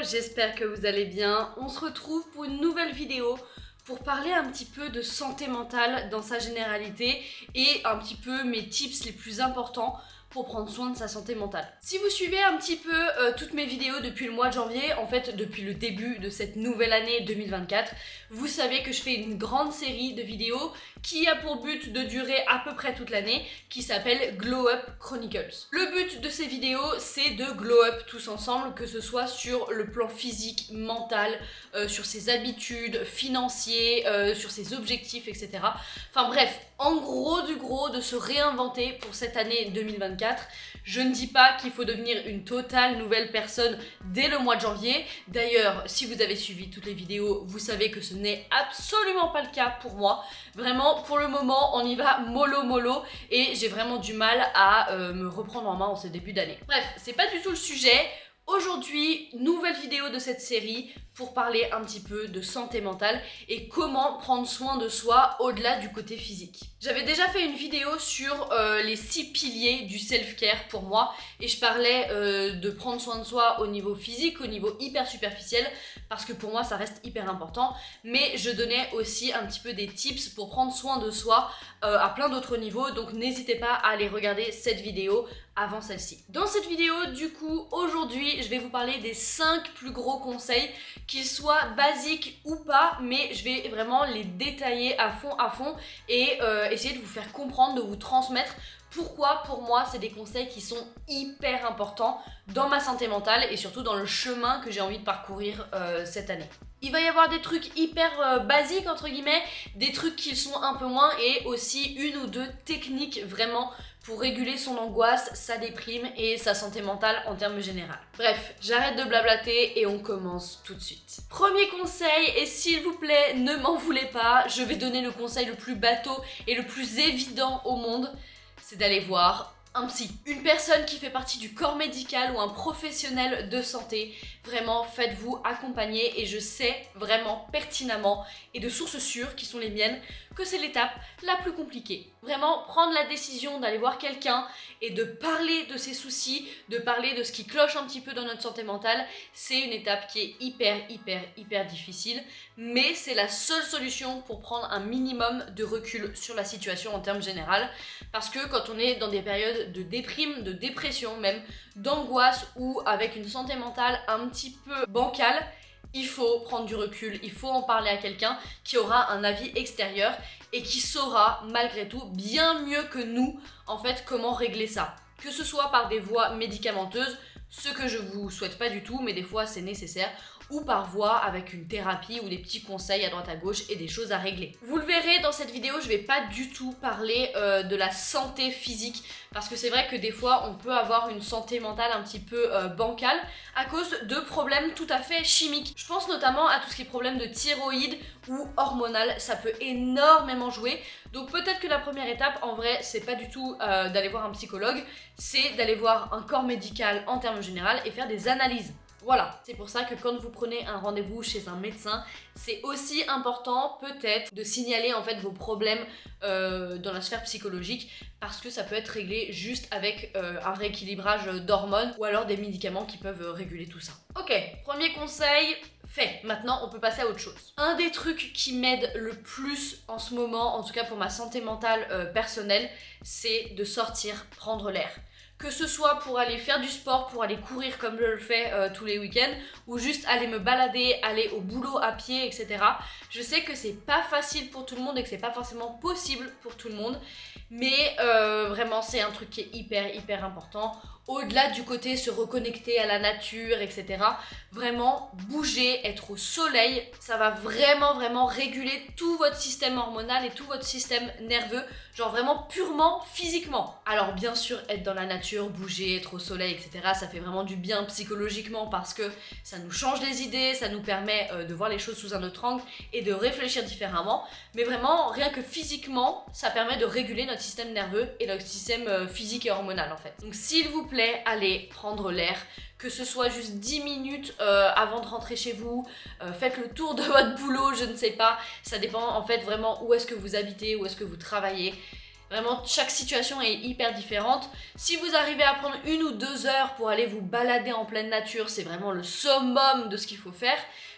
j'espère que vous allez bien. On se retrouve pour une nouvelle vidéo pour parler un petit peu de santé mentale dans sa généralité et un petit peu mes tips les plus importants pour prendre soin de sa santé mentale. Si vous suivez un petit peu toutes mes vidéos depuis le mois de janvier, en fait depuis le début de cette nouvelle année 2024, vous savez que je fais une grande série de vidéos qui a pour but de durer à peu près toute l'année, qui s'appelle Glow Up Chronicles. Le but de ces vidéos, c'est de glow up tous ensemble, que ce soit sur le plan physique, mental, sur ses habitudes, financiers, sur ses objectifs, etc. Enfin bref, en gros du gros, de se réinventer pour cette année 2024. Je ne dis pas qu'il faut devenir une totale nouvelle personne dès le mois de janvier. D'ailleurs, si vous avez suivi toutes les vidéos, vous savez que ce n'est absolument pas le cas pour moi. Vraiment, pour le moment, on y va mollo mollo et j'ai vraiment du mal à me reprendre en main en ce début d'année. Bref, c'est pas du tout le sujet. Aujourd'hui, nouvelle vidéo de cette série pour parler un petit peu de santé mentale et comment prendre soin de soi au-delà du côté physique. J'avais déjà fait une vidéo sur les 6 piliers du self-care pour moi et je parlais de prendre soin de soi au niveau physique, au niveau hyper superficiel parce que pour moi ça reste hyper important, mais je donnais aussi un petit peu des tips pour prendre soin de soi à plein d'autres niveaux, donc n'hésitez pas à aller regarder cette vidéo avant celle-ci. Dans cette vidéo, du coup, aujourd'hui, je vais vous parler des 5 plus gros conseils, qu'ils soient basiques ou pas, mais je vais vraiment les détailler à fond et essayer de vous faire comprendre, de vous transmettre pourquoi pour moi c'est des conseils qui sont hyper importants dans ma santé mentale et surtout dans le chemin que j'ai envie de parcourir cette année. Il va y avoir des trucs hyper basiques entre guillemets, des trucs qui le sont un peu moins et aussi une ou deux techniques vraiment pour réguler son angoisse, sa déprime et sa santé mentale en termes généraux. Bref, j'arrête de blablater et on commence tout de suite. Premier conseil, et s'il vous plaît ne m'en voulez pas, je vais donner le conseil le plus bateau et le plus évident au monde, c'est d'aller voir un psy. Une personne qui fait partie du corps médical ou un professionnel de santé. Vraiment, faites-vous accompagner et je sais vraiment pertinemment et de sources sûres qui sont les miennes que c'est l'étape la plus compliquée. Vraiment, prendre la décision d'aller voir quelqu'un et de parler de ses soucis, de parler de ce qui cloche un petit peu dans notre santé mentale, c'est une étape qui est hyper difficile, mais c'est la seule solution pour prendre un minimum de recul sur la situation en termes généraux, parce que quand on est dans des périodes de déprime, de dépression même, d'angoisse ou avec une santé mentale un petit peu bancale, il faut prendre du recul, il faut en parler à quelqu'un qui aura un avis extérieur et qui saura malgré tout bien mieux que nous en fait comment régler ça. Que ce soit par des voies médicamenteuses, ce que je vous souhaite pas du tout, mais des fois c'est nécessaire, ou par voie avec une thérapie ou des petits conseils à droite à gauche et des choses à régler. Vous le verrez dans cette vidéo, je vais pas du tout parler de la santé physique parce que c'est vrai que des fois on peut avoir une santé mentale un petit peu bancale à cause de problèmes tout à fait chimiques. Je pense notamment à tout ce qui est problème de thyroïde ou hormonal, ça peut énormément jouer. Donc peut-être que la première étape en vrai c'est pas du tout d'aller voir un psychologue, c'est d'aller voir un corps médical en termes généraux et faire des analyses. Voilà, c'est pour ça que quand vous prenez un rendez-vous chez un médecin, c'est aussi important peut-être de signaler en fait vos problèmes dans la sphère psychologique parce que ça peut être réglé juste avec un rééquilibrage d'hormones ou alors des médicaments qui peuvent réguler tout ça. Ok, premier conseil fait. Maintenant, on peut passer à autre chose. Un des trucs qui m'aide le plus en ce moment, en tout cas pour ma santé mentale personnelle, c'est de sortir, prendre l'air. Que ce soit pour aller faire du sport, pour aller courir comme je le fais tous les week-ends, ou juste aller me balader, aller au boulot à pied, etc. Je sais que c'est pas facile pour tout le monde et que c'est pas forcément possible pour tout le monde, mais vraiment c'est un truc qui est hyper important. Au-delà du côté se reconnecter à la nature, etc. Vraiment bouger, être au soleil, ça va vraiment réguler tout votre système hormonal et tout votre système nerveux, genre vraiment purement physiquement. Alors bien sûr, être dans la nature, bouger, être au soleil, etc. ça fait vraiment du bien psychologiquement parce que ça nous change les idées, ça nous permet de voir les choses sous un autre angle et de réfléchir différemment. Mais vraiment, rien que physiquement, ça permet de réguler notre système nerveux et notre système physique et hormonal en fait. Donc s'il vous plaît, allez prendre l'air, que ce soit juste 10 minutes avant de rentrer chez vous, faites le tour de votre boulot, je ne sais pas, ça dépend en fait vraiment où est-ce que vous habitez, où est-ce que vous travaillez. Vraiment, chaque situation est hyper différente. Si vous arrivez à prendre 1 ou 2 heures pour aller vous balader en pleine nature, c'est vraiment le summum de ce qu'il faut faire.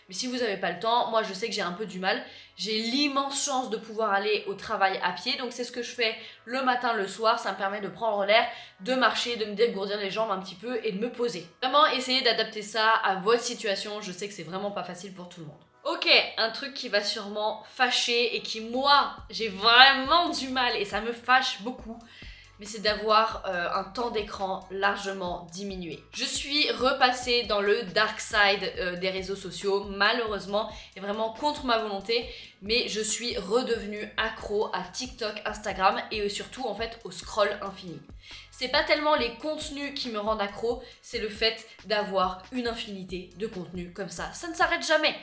Mais si vous n'avez pas le temps, moi je sais que j'ai un peu du mal. J'ai l'immense chance de pouvoir aller au travail à pied, donc c'est ce que je fais le matin, le soir. Ça me permet de prendre l'air, de marcher, de me dégourdir les jambes un petit peu et de me poser. Vraiment, essayez d'adapter ça à votre situation. Je sais que c'est vraiment pas facile pour tout le monde. Ok, un truc qui va sûrement fâcher et qui, moi, j'ai vraiment du mal et ça me fâche beaucoup, mais c'est d'avoir un temps d'écran largement diminué. Je suis repassée dans le dark side des réseaux sociaux, malheureusement, et vraiment contre ma volonté, mais je suis redevenue accro à TikTok, Instagram et surtout en fait au scroll infini. C'est pas tellement les contenus qui me rendent accro, c'est le fait d'avoir une infinité de contenus comme ça. Ça ne s'arrête jamais.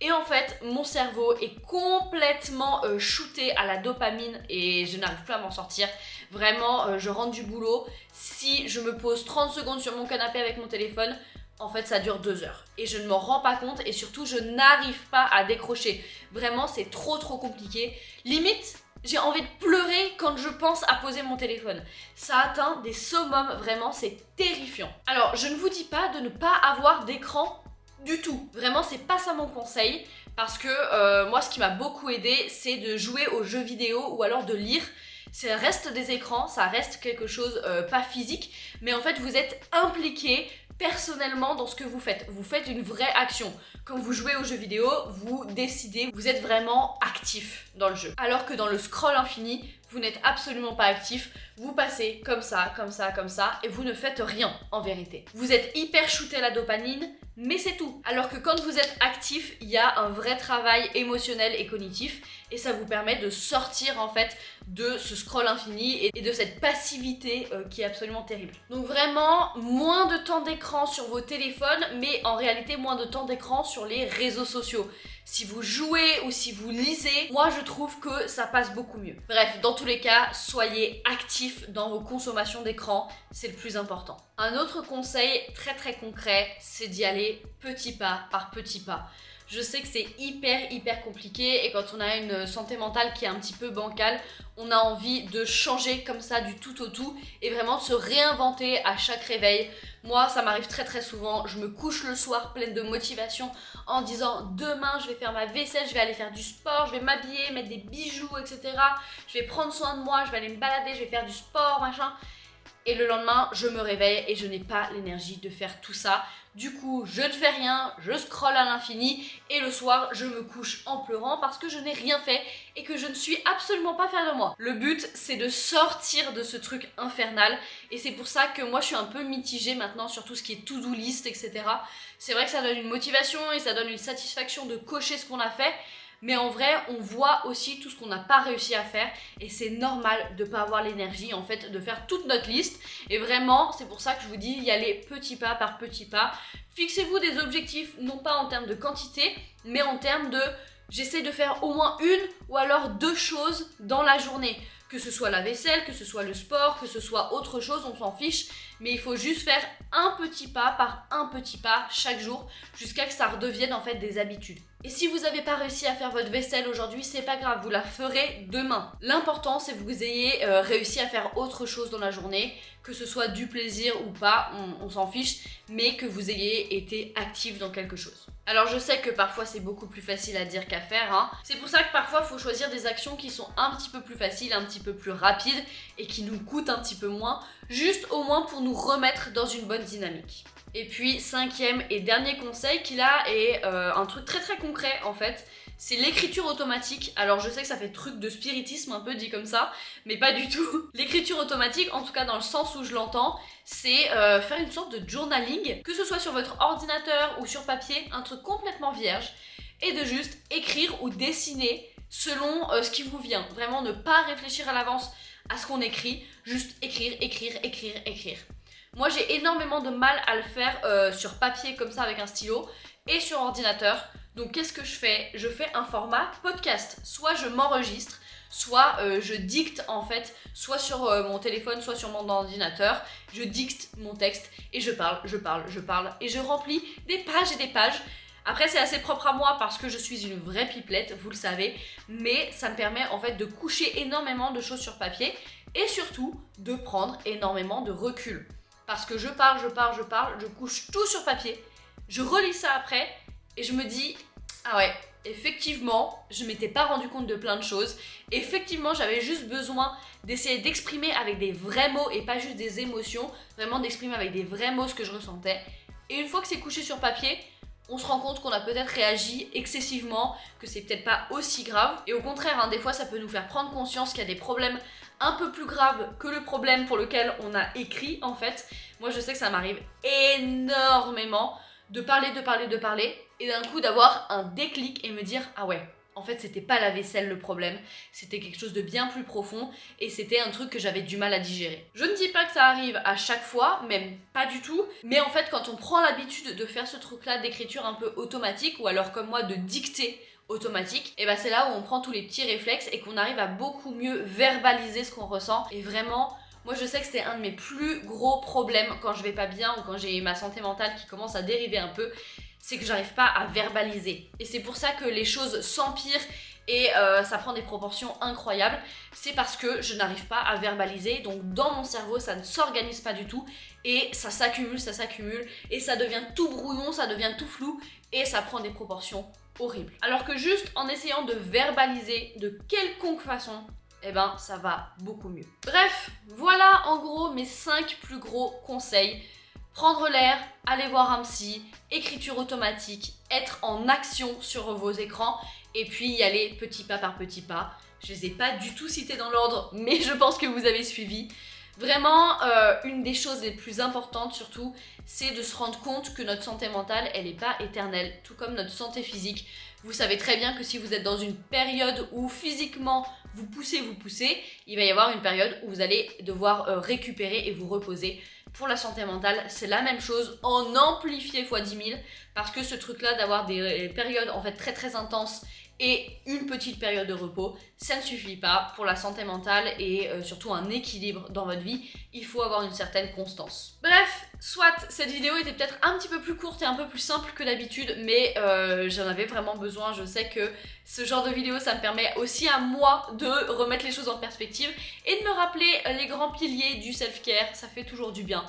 Et en fait, mon cerveau est complètement shooté à la dopamine et je n'arrive plus à m'en sortir. Vraiment, je rentre du boulot. Si je me pose 30 secondes sur mon canapé avec mon téléphone, en fait, ça dure 2 heures. Et je ne m'en rends pas compte et surtout, je n'arrive pas à décrocher. Vraiment, c'est trop compliqué. Limite, j'ai envie de pleurer quand je pense à poser mon téléphone. Ça atteint des summums, vraiment, c'est terrifiant. Alors, je ne vous dis pas de ne pas avoir d'écran du tout. Vraiment, c'est pas ça mon conseil. Parce que moi, ce qui m'a beaucoup aidé, c'est de jouer aux jeux vidéo ou alors de lire. Ça reste des écrans, ça reste quelque chose pas physique, mais en fait, vous êtes impliqué personnellement dans ce que vous faites. Vous faites une vraie action. Quand vous jouez aux jeux vidéo, vous décidez, vous êtes vraiment actif dans le jeu. Alors que dans le scroll infini, vous n'êtes absolument pas actif. Vous passez comme ça, comme ça, comme ça, et vous ne faites rien en vérité. Vous êtes hyper shooté à la dopamine, mais c'est tout. Alors que quand vous êtes actif, il y a un vrai travail émotionnel et cognitif, et ça vous permet de sortir en fait de ce scroll infini et de cette passivité qui est absolument terrible. Donc vraiment, moins de temps d'écran sur vos téléphones, mais en réalité moins de temps d'écran sur les réseaux sociaux. Si vous jouez ou si vous lisez, moi je trouve que ça passe beaucoup mieux. Bref, dans tous les cas, soyez actifs dans vos consommations d'écran, c'est le plus important. Un autre conseil très concret, c'est d'y aller petit pas par petit pas. Je sais que c'est hyper compliqué et quand on a une santé mentale qui est un petit peu bancale, on a envie de changer comme ça du tout au tout et vraiment de se réinventer à chaque réveil. Moi, ça m'arrive très souvent, je me couche le soir pleine de motivation en disant demain je vais faire ma vaisselle, je vais aller faire du sport, je vais m'habiller, mettre des bijoux, etc. Je vais prendre soin de moi, je vais aller me balader, je vais faire du sport, machin. Et le lendemain, je me réveille et je n'ai pas l'énergie de faire tout ça. Du coup, je ne fais rien, je scrolle à l'infini et le soir, je me couche en pleurant parce que je n'ai rien fait et que je ne suis absolument pas fière de moi. Le but, c'est de sortir de ce truc infernal et c'est pour ça que moi, je suis un peu mitigée maintenant sur tout ce qui est to-do list, etc. C'est vrai que ça donne une motivation et ça donne une satisfaction de cocher ce qu'on a fait. Mais en vrai, on voit aussi tout ce qu'on n'a pas réussi à faire et c'est normal de ne pas avoir l'énergie en fait de faire toute notre liste. Et vraiment, c'est pour ça que je vous dis y aller petit pas par petit pas. Fixez-vous des objectifs, non pas en termes de quantité, mais en termes de j'essaie de faire au moins 1 ou alors 2 choses dans la journée. Que ce soit la vaisselle, que ce soit le sport, que ce soit autre chose, on s'en fiche. Mais il faut juste faire un petit pas par un petit pas chaque jour jusqu'à que ça redevienne en fait des habitudes. Et si vous n'avez pas réussi à faire votre vaisselle aujourd'hui, c'est pas grave, vous la ferez demain. L'important, c'est que vous ayez réussi à faire autre chose dans la journée, que ce soit du plaisir ou pas, on s'en fiche, mais que vous ayez été actif dans quelque chose. Alors je sais que parfois c'est beaucoup plus facile à dire qu'à faire, hein. C'est pour ça que parfois il faut choisir des actions qui sont un petit peu plus faciles, un petit peu plus rapides et qui nous coûtent un petit peu moins, juste au moins pour nous remettre dans une bonne dynamique. Et puis 5e et dernier conseil qui là est un truc très concret en fait, c'est l'écriture automatique. Alors je sais que ça fait truc de spiritisme un peu dit comme ça, mais pas du tout. L'écriture automatique, en tout cas dans le sens où je l'entends, c'est faire une sorte de journaling, que ce soit sur votre ordinateur ou sur papier, un truc complètement vierge, et de juste écrire ou dessiner selon ce qui vous vient. Vraiment ne pas réfléchir à l'avance à ce qu'on écrit, juste écrire. Moi j'ai énormément de mal à le faire sur papier comme ça avec un stylo et sur ordinateur. Donc qu'est-ce que je fais? Je fais un format podcast. Soit je m'enregistre, soit je dicte en fait, soit sur mon téléphone, soit sur mon ordinateur. Je dicte mon texte et je parle et je remplis des pages et des pages. Après c'est assez propre à moi parce que je suis une vraie pipelette, vous le savez, mais ça me permet en fait de coucher énormément de choses sur papier et surtout de prendre énormément de recul. Parce que je parle, je couche tout sur papier, je relis ça après et je me dis ah ouais, effectivement, je m'étais pas rendu compte de plein de choses. Effectivement, j'avais juste besoin d'essayer d'exprimer avec des vrais mots et pas juste des émotions, vraiment d'exprimer avec des vrais mots ce que je ressentais. Et une fois que c'est couché sur papier, on se rend compte qu'on a peut-être réagi excessivement, que c'est peut-être pas aussi grave. Et au contraire, des fois ça peut nous faire prendre conscience qu'il y a des problèmes un peu plus graves que le problème pour lequel on a écrit en fait. Moi je sais que ça m'arrive énormément de parler, et d'un coup d'avoir un déclic et me dire ah ouais, en fait c'était pas la vaisselle le problème, c'était quelque chose de bien plus profond et c'était un truc que j'avais du mal à digérer. Je ne dis pas que ça arrive à chaque fois, même pas du tout, mais en fait quand on prend l'habitude de faire ce truc là d'écriture un peu automatique ou alors comme moi de dictée automatique, et bah c'est là où on prend tous les petits réflexes et qu'on arrive à beaucoup mieux verbaliser ce qu'on ressent. Et vraiment, moi je sais que c'est un de mes plus gros problèmes quand je vais pas bien ou quand j'ai ma santé mentale qui commence à dériver un peu, c'est que j'arrive pas à verbaliser. Et c'est pour ça que les choses s'empirent et ça prend des proportions incroyables. C'est parce que je n'arrive pas à verbaliser, donc dans mon cerveau ça ne s'organise pas du tout et ça s'accumule et ça devient tout brouillon, ça devient tout flou et ça prend des proportions horribles. Alors que juste en essayant de verbaliser de quelconque façon, eh ben ça va beaucoup mieux. Bref, voilà en gros mes 5 plus gros conseils. Prendre l'air, aller voir un psy, écriture automatique, être en action sur vos écrans et puis y aller petit pas par petit pas. Je les ai pas du tout cités dans l'ordre, mais je pense que vous avez suivi. Vraiment, une des choses les plus importantes surtout, c'est de se rendre compte que notre santé mentale, elle n'est pas éternelle, tout comme notre santé physique. Vous savez très bien que si vous êtes dans une période où physiquement vous poussez, il va y avoir une période où vous allez devoir récupérer et vous reposer. Pour la santé mentale, c'est la même chose en amplifié x 10 000 parce que ce truc-là d'avoir des périodes en fait très intenses et une petite période de repos, ça ne suffit pas pour la santé mentale et surtout un équilibre dans votre vie. Il faut avoir une certaine constance. Bref, soit cette vidéo était peut-être un petit peu plus courte et un peu plus simple que d'habitude, mais j'en avais vraiment besoin. Je sais que ce genre de vidéo, ça me permet aussi à moi de remettre les choses en perspective et de me rappeler les grands piliers du self-care. Ça fait toujours du bien.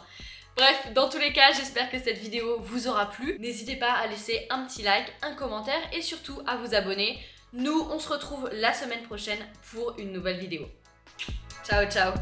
Bref, dans tous les cas, j'espère que cette vidéo vous aura plu. N'hésitez pas à laisser un petit like, un commentaire et surtout à vous abonner. Nous, on se retrouve la semaine prochaine pour une nouvelle vidéo. Ciao, ciao!